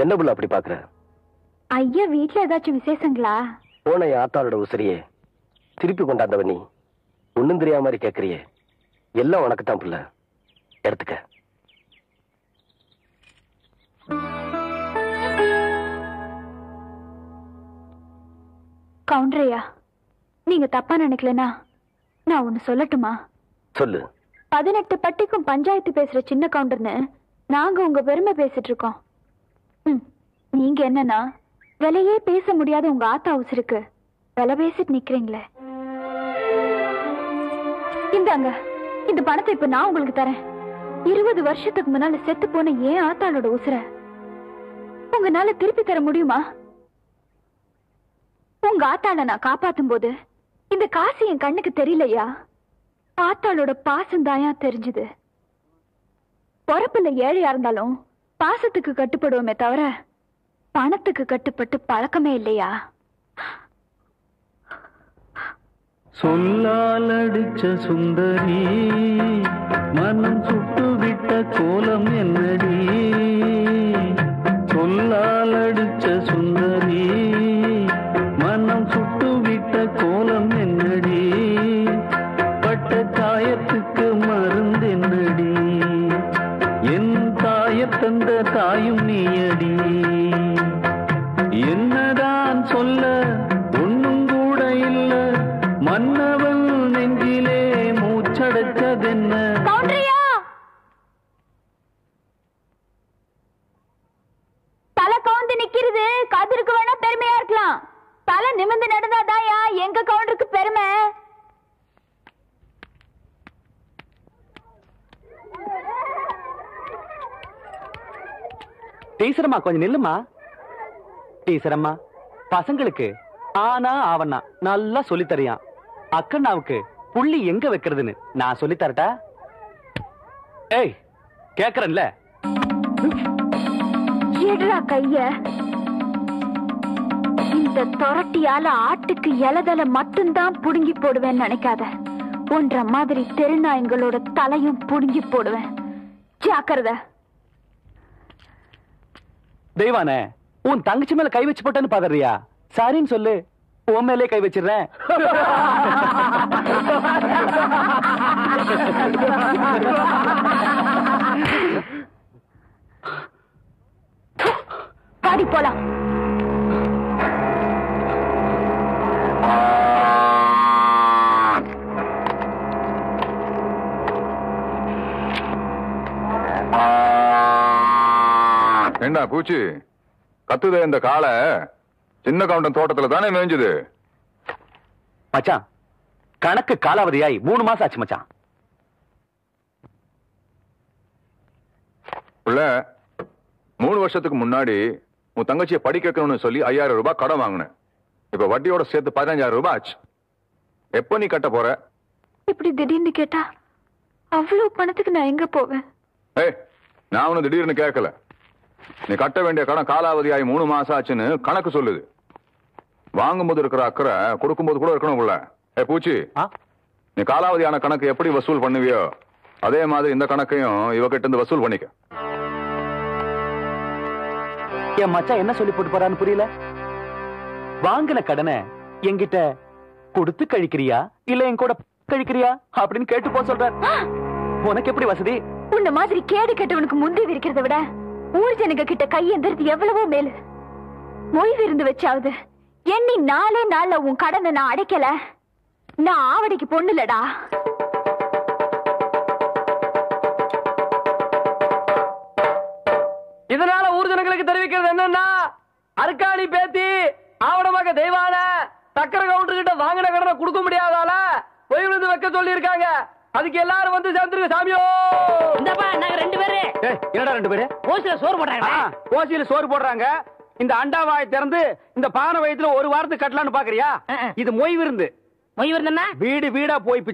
என்ன புள்ள அப்படி பாக்குற? ஐயா வீட்டுல ஏதாச்சும் விசேஷங்களா? போன ஆத்தாளோட உசிரியே திருப்பி கொண்டாந்தவ நீ ஒண்ணும் தெரியாம மாதிரி கேக்குறியே. எல்லாம் உனக்குத்தான் புள்ள, எடுத்துக்க. கவுண்டரையா, நீங்க தப்பா நினைக்கலனா நான் ஒண்ணு சொல்லட்டுமா? சொல்லு. 18 பட்டிக்கும் பஞ்சாயத்து பேசுற சின்ன கவுண்டர்னு நாங்க உங்க பெருமை பேசிட்டு இருக்கோம். நீங்க என்னன்னா விலையே பேச முடியாத உங்க ஆத்தா உசுருக்கு விலை பேசிட்டு நிக்கிறீங்களே. இந்தாங்க, இந்த பணத்தை இப்ப நான் உங்களுக்கு தரேன். 20 வருஷத்துக்கு முன்னால செத்து போன ஏன் ஆத்தாளோட உசுர உங்களால திருப்பி தர முடியுமா? உங்க ஆத்தாள நான் காப்பாத்தும் போது இந்த காசு என் கண்ணுக்கு தெரியலையா? ஆத்தாளோட பாசம் தாயா தெரிஞ்சுது. பொறப்புல ஏழையா இருந்தாலும் பாசத்துக்கு கட்டுப்படுவோமே தவிர பணத்துக்கு கட்டுப்பட்டு பழக்கமே இல்லையா? சொல்லால் அடிச்ச சுந்தரி மனம் சுட்டுவிட்ட கோலம் என்னடி? சொல்லால் அடிச்ச சுந்தரி மனம் சுட்டுவிட்ட கோலம் என்னடி? பட்ட காயத்துக்கு மருந்து என்னடி? என் தாயத் தந்த தாயும் நீயடி. என்னதான் சொல்ல ஒன்னும் கூட இல்ல, மன்னவன் நெஞ்சிலே மூச்சடைச்சதென்ன? தலை கவுந்து நிக்கிறது கதிருக்கு வேணா பெருமையா இருக்கலாம். தலை நிமிர்ந்து நடந்தாதாயா எங்க கவுண்டருக்கு பெருமை. டீச்சரம்மா கொஞ்சம் நில்லுமா. டீச்சரம்மா, பசங்களுக்கு ஆனா ஆவண்ணா நல்லா சொல்லித்தரியான். அக்கண்ணாவுக்கு புள்ளி எங்க வைக்கிறதுன்னு நான் சொல்லி தரட்டா? ஏய், கேக்குறேன்ல. எடுறா கைய. இந்த தொரட்டியால ஆட்டுக்கு இலதல மட்டும்தான் புடுங்கி போடுவேன்னு நினைக்காத. ஒன்ற மாதிரி தெருநாயங்களோட தலையும் புடுங்கி போடுவேன். ஜாக்கிரதை. தெய்வானே, உன் தங்கச்சி மேல கை வச்சு போட்டேன்னு பாக்குறியா? சரின்னு சொல்லு, உன் மேலே கை வச்சிடுறேன். பாடி போலாம். என்ன பூச்சி கத்துதே இந்த காளை? சின்ன கவுண்டன் தோட்டத்துல தானே மேய்ஞ்சது. மச்சான், கணக்கு காலாவதியாய் 3 மாசம் ஆச்சு மச்சான். புள்ள, 3 வருஷத்துக்கு முன்னாடி உன் தங்கச்சியை படிக்க வைக்கணும்னு சொல்லி 5000 ரூபாய் கடன் வாங்கினேன். இப்ப வட்டியோட சேர்த்து 15000 ரூபாய் ஆச்சு. எப்ப நீ கட்ட போற? இப்படி திடீர்னு கேட்டா அவ்வளவு பணத்துக்கு நான் எங்க போவேன்? ஏய், நான் உன்னை திடீர்னு கேட்கல. நீ கட்ட வேண்டிய கடன் காலாவதியாகி 3 மாசம் ஆச்சுன்னு கணக்கு சொல்லுது. வாங்கும்போது இருக்கிற அக்கறை கொடுக்கும்போது கூட இருக்கணும் உள்ள. ஏ பூச்சி, நீ காலாவதியான கணக்கு எப்படி வசூல் பண்ணுவியோ அதே மாதிரி இந்த கணக்கையும் இவகிட்ட இருந்து வசூல் பண்ணிக்க. என் மச்சான் என்ன சொல்லி போட்டு போறான்னு புரியல. வாங்கின கடனை என்கிட்ட கொடுத்து கழிக்கிறியா இல்ல என் கூட கழிக்கிறியா அப்படின்னு கேட்டு போ சொல்ற. உனக்கு எப்படி வசதி? உன்ன மாதிரி கேடு கெட்டவனுக்கு முந்தி இருக்கிறத விட ஊர் ஜனங்க கிட்ட கையெந்திரது எவ்வளவோ மேலு. மொய் விருந்து வச்சாவது எண்ணி 4 நாள்ல உன் கடனை நான் அடைக்கல. நான் ஆவடிக்கு பொண்ணுலடா. இதனால ஊர் ஜனங்களுக்கு தெரிவிக்கிறது என்னன்னா, அருக்காணி பேத்தி ஆவணமாக தெய்வான சக்கர கவுண்டர் கிட்ட வாங்கின கடனை கொடுக்க முடியாதால பொய் விழுந்து வைக்க சொல்லி இருக்காங்க. அதுக்கு எல்லாரும் வந்து சேர்ந்துருங்க சாமியோ. இந்தப்பா நாங்க 2 பேரு. என்னடா 2 பேரு? ஓசில சோறு போடுறாங்க. ஓசியில சோறு போடுறாங்க. இந்த அண்டாவாயை திறந்து இந்த பானை வயத்துல 1 வாரத்துக்கு கட்டலான்னு பாக்குறியா? இது மொய் விருந்து. மொய் விருந்துன்னா வீடு வீடா போய்